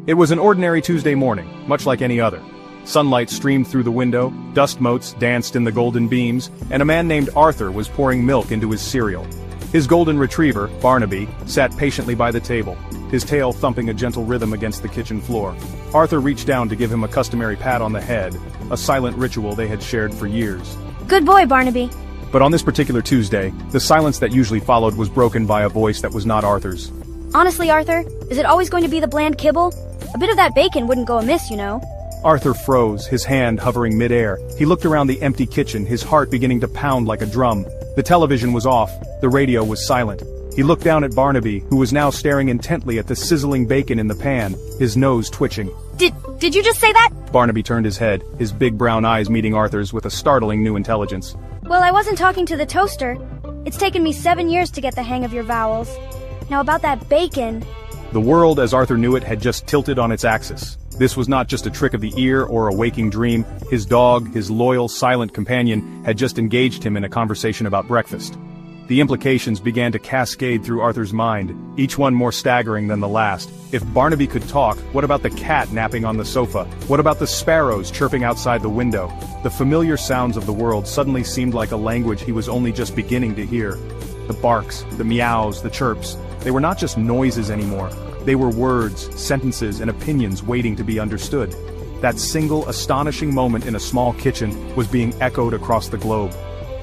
It was an ordinary Tuesday morning, much like any other. Sunlight streamed through the window, dust motes danced in the golden beams, and a man named Arthur was pouring milk into his cereal. His golden retriever, Barnaby, sat patiently by the table, his tail thumping a gentle rhythm against the kitchen floor. Arthur reached down to give him a customary pat on the head, a silent ritual they had shared for years. Good boy, Barnaby. But on this particular Tuesday, the silence that usually followed was broken by a voice that was not Arthur's. Honestly, Arthur, is it always going to be the bland kibble? A bit of that bacon wouldn't go amiss, you know. Arthur froze, his hand hovering midair. He looked around the empty kitchen, his heart beginning to pound like a drum. The television was off, the radio was silent. He looked down at Barnaby, who was now staring intently at the sizzling bacon in the pan, his nose twitching. Did you just say that? Barnaby turned his head, his big brown eyes meeting Arthur's with a startling new intelligence. Well, I wasn't talking to the toaster. It's taken me 7 years to get the hang of your vowels. Now about that bacon. The world as Arthur knew it had just tilted on its axis. This was not just a trick of the ear or a waking dream. His dog, his loyal, silent companion, had just engaged him in a conversation about breakfast. The implications began to cascade through Arthur's mind, each one more staggering than the last. If Barnaby could talk, what about the cat napping on the sofa? What about the sparrows chirping outside the window? The familiar sounds of the world suddenly seemed like a language he was only just beginning to hear. The barks, the meows, the chirps, they were not just noises anymore. They were words, sentences, and opinions waiting to be understood. That single astonishing moment in a small kitchen was being echoed across the globe.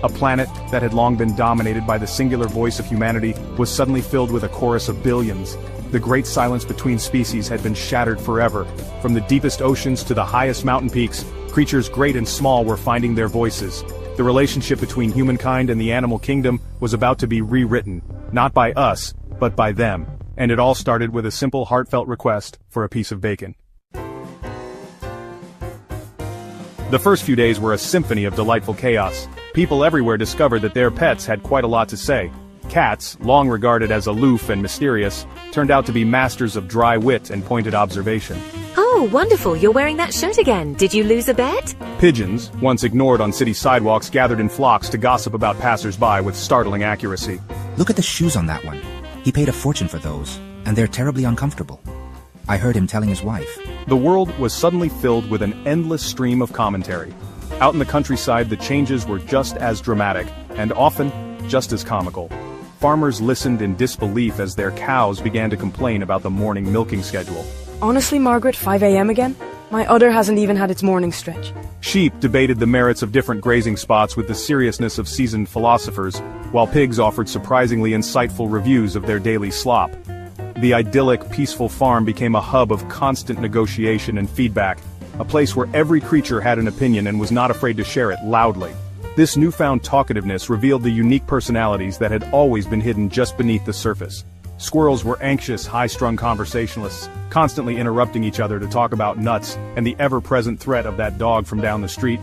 A planet that had long been dominated by the singular voice of humanity was suddenly filled with a chorus of billions. The great silence between species had been shattered forever. From the deepest oceans to the highest mountain peaks, creatures great and small were finding their voices. The relationship between humankind and the animal kingdom was about to be rewritten, not by us, but by them. And it all started with a simple heartfelt request for a piece of bacon. The first few days were a symphony of delightful chaos. People everywhere discovered that their pets had quite a lot to say. Cats, long regarded as aloof and mysterious, turned out to be masters of dry wit and pointed observation. Oh, wonderful, you're wearing that shirt again. Did you lose a bet? Pigeons, once ignored on city sidewalks, gathered in flocks to gossip about passers-by with startling accuracy. Look at the shoes on that one. He paid a fortune for those, and they're terribly uncomfortable. I heard him telling his wife. The world was suddenly filled with an endless stream of commentary. Out in the countryside, the changes were just as dramatic, and often just as comical. Farmers listened in disbelief as their cows began to complain about the morning milking schedule. Honestly, Margaret, 5 a.m. again? My udder hasn't even had its morning stretch. Sheep debated the merits of different grazing spots with the seriousness of seasoned philosophers, while pigs offered surprisingly insightful reviews of their daily slop. The idyllic, peaceful farm became a hub of constant negotiation and feedback, a place where every creature had an opinion and was not afraid to share it loudly. This newfound talkativeness revealed the unique personalities that had always been hidden just beneath the surface. Squirrels were anxious, high-strung conversationalists, constantly interrupting each other to talk about nuts and the ever-present threat of that dog from down the street.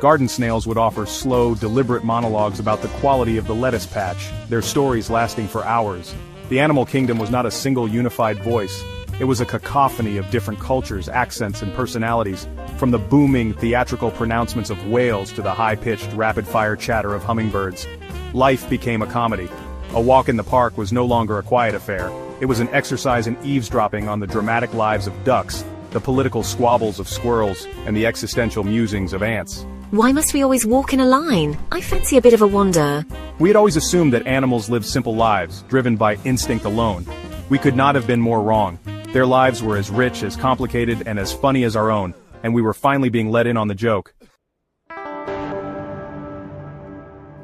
Garden snails would offer slow, deliberate monologues about the quality of the lettuce patch, their stories lasting for hours. The animal kingdom was not a single unified voice. It was a cacophony of different cultures, accents, and personalities, from the booming, theatrical pronouncements of whales to the high-pitched, rapid-fire chatter of hummingbirds. Life became a comedy. A walk in the park was no longer a quiet affair. It was an exercise in eavesdropping on the dramatic lives of ducks, the political squabbles of squirrels, and the existential musings of ants. Why must we always walk in a line? I fancy a bit of a wander. We had always assumed that animals lived simple lives, driven by instinct alone. We could not have been more wrong. Their lives were as rich, as complicated, and as funny as our own, and we were finally being let in on the joke.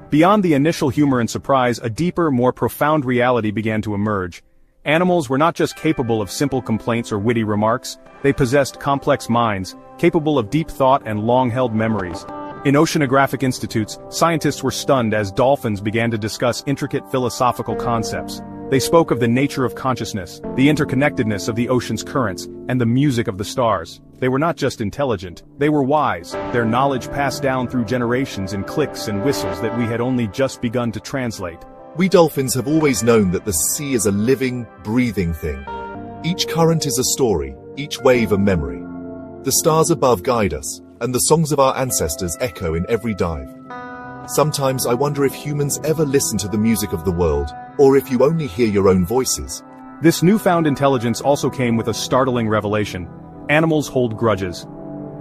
Beyond the initial humor and surprise, a deeper, more profound reality began to emerge. Animals were not just capable of simple complaints or witty remarks, they possessed complex minds, capable of deep thought and long-held memories. In oceanographic institutes, scientists were stunned as dolphins began to discuss intricate philosophical concepts. They spoke of the nature of consciousness, the interconnectedness of the ocean's currents, and the music of the stars. They were not just intelligent, they were wise, their knowledge passed down through generations in clicks and whistles that we had only just begun to translate. We dolphins have always known that the sea is a living, breathing thing. Each current is a story, each wave a memory. The stars above guide us, and the songs of our ancestors echo in every dive. Sometimes I wonder if humans ever listen to the music of the world, or if you only hear your own voices. This newfound intelligence also came with a startling revelation. Animals hold grudges.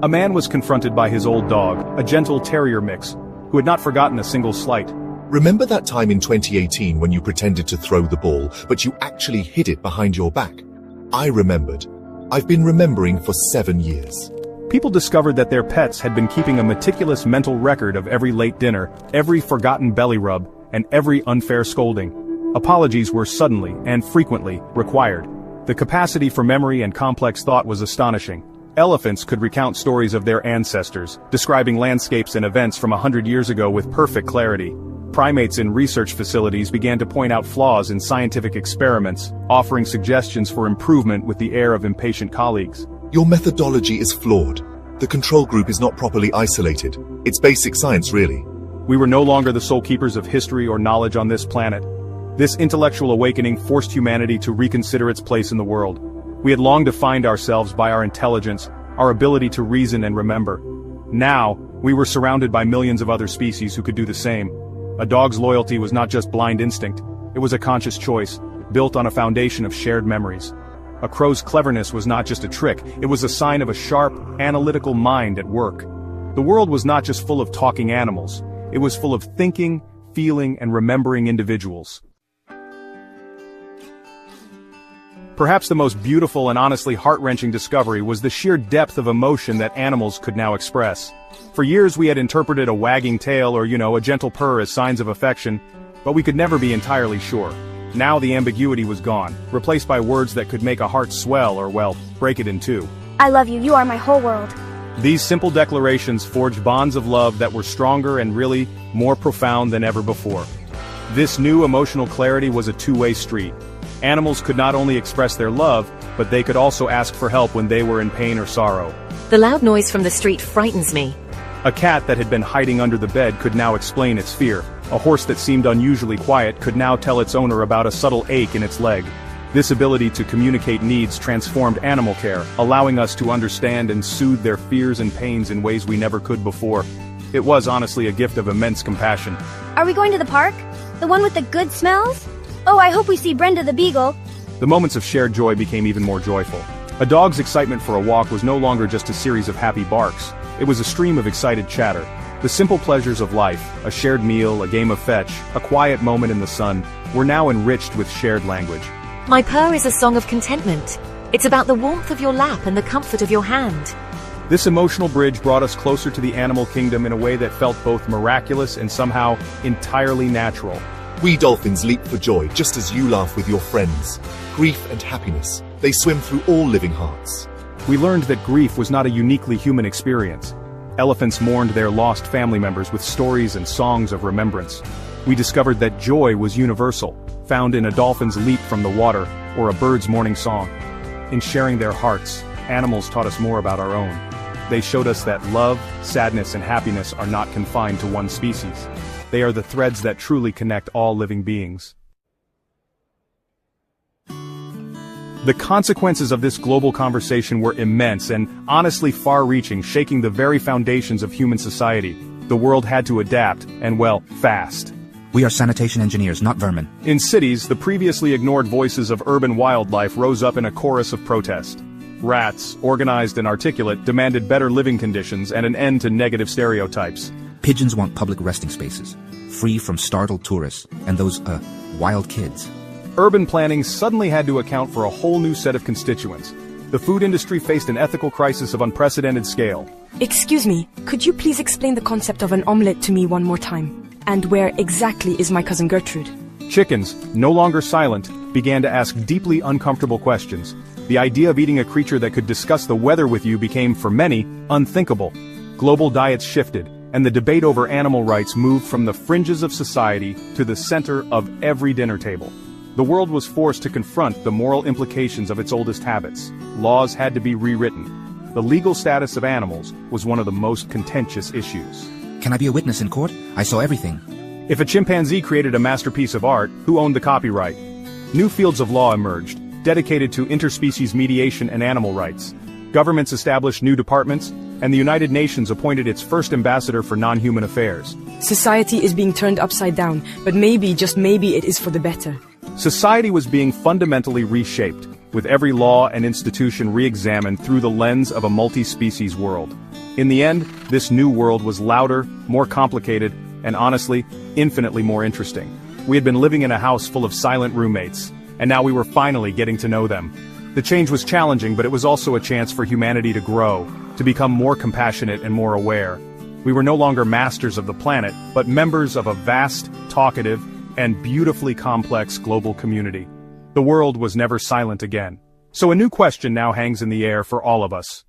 A man was confronted by his old dog, a gentle terrier mix, who had not forgotten a single slight. Remember that time in 2018 when you pretended to throw the ball, but you actually hid it behind your back? I remembered. I've been remembering for 7 years. People discovered that their pets had been keeping a meticulous mental record of every late dinner, every forgotten belly rub, and every unfair scolding. Apologies were suddenly, and frequently, required. The capacity for memory and complex thought was astonishing. Elephants could recount stories of their ancestors, describing landscapes and events from 100 years ago with perfect clarity. Primates in research facilities began to point out flaws in scientific experiments, offering suggestions for improvement with the air of impatient colleagues. Your methodology is flawed. The control group is not properly isolated. It's basic science, really. We were no longer the sole keepers of history or knowledge on this planet. This intellectual awakening forced humanity to reconsider its place in the world. We had long defined ourselves by our intelligence, our ability to reason and remember. Now, we were surrounded by millions of other species who could do the same. A dog's loyalty was not just blind instinct, it was a conscious choice, built on a foundation of shared memories. A crow's cleverness was not just a trick, it was a sign of a sharp, analytical mind at work. The world was not just full of talking animals, it was full of thinking, feeling, and remembering individuals. Perhaps the most beautiful and honestly heart-wrenching discovery was the sheer depth of emotion that animals could now express. For years we had interpreted a wagging tail or, a gentle purr as signs of affection, but we could never be entirely sure. Now the ambiguity was gone, replaced by words that could make a heart swell or, break it in two. I love you, you are my whole world. These simple declarations forged bonds of love that were stronger and really more profound than ever before. This new emotional clarity was a two-way street. Animals could not only express their love, but they could also ask for help when they were in pain or sorrow. The loud noise from the street frightens me. A cat that had been hiding under the bed could now explain its fear. A horse that seemed unusually quiet could now tell its owner about a subtle ache in its leg. This ability to communicate needs transformed animal care, allowing us to understand and soothe their fears and pains in ways we never could before. It was honestly a gift of immense compassion. Are we going to the park? The one with the good smells? Oh, I hope we see Brenda the beagle. The moments of shared joy became even more joyful. A dog's excitement for a walk was no longer just a series of happy barks. It was a stream of excited chatter. The simple pleasures of life, a shared meal, a game of fetch, a quiet moment in the sun, were now enriched with shared language. My purr is a song of contentment. It's about the warmth of your lap and the comfort of your hand. This emotional bridge brought us closer to the animal kingdom in a way that felt both miraculous and somehow entirely natural. We dolphins leap for joy just as you laugh with your friends. Grief and happiness, they swim through all living hearts. We learned that grief was not a uniquely human experience. Elephants mourned their lost family members with stories and songs of remembrance. We discovered that joy was universal, found in a dolphin's leap from the water or a bird's morning song. In sharing their hearts, animals taught us more about our own. They showed us that love, sadness, and happiness are not confined to one species. They are the threads that truly connect all living beings. The consequences of this global conversation were immense and honestly far-reaching, shaking the very foundations of human society. The world had to adapt, and fast. We are sanitation engineers, not vermin. In cities, the previously ignored voices of urban wildlife rose up in a chorus of protest. Rats, organized and articulate, demanded better living conditions and an end to negative stereotypes. Pigeons want public resting spaces, free from startled tourists and those, wild kids. Urban planning suddenly had to account for a whole new set of constituents. The food industry faced an ethical crisis of unprecedented scale. Excuse me, could you please explain the concept of an omelette to me one more time? And where exactly is my cousin Gertrude? Chickens, no longer silent, began to ask deeply uncomfortable questions. The idea of eating a creature that could discuss the weather with you became, for many, unthinkable. Global diets shifted, and the debate over animal rights moved from the fringes of society to the center of every dinner table. The world was forced to confront the moral implications of its oldest habits. Laws had to be rewritten. The legal status of animals was one of the most contentious issues. Can I be a witness in court? I saw everything. If a chimpanzee created a masterpiece of art, who owned the copyright? New fields of law emerged, dedicated to interspecies mediation and animal rights. Governments established new departments, and the United Nations appointed its first ambassador for non-human affairs. Society is being turned upside down, but maybe, just maybe, it is for the better. Society was being fundamentally reshaped, with every law and institution re-examined through the lens of a multi-species world. In the end, this new world was louder, more complicated, and honestly, infinitely more interesting. We had been living in a house full of silent roommates, and now we were finally getting to know them. The change was challenging, but it was also a chance for humanity to grow, to become more compassionate and more aware. We were no longer masters of the planet, but members of a vast, talkative, and beautifully complex global community. The world was never silent again. So a new question now hangs in the air for all of us.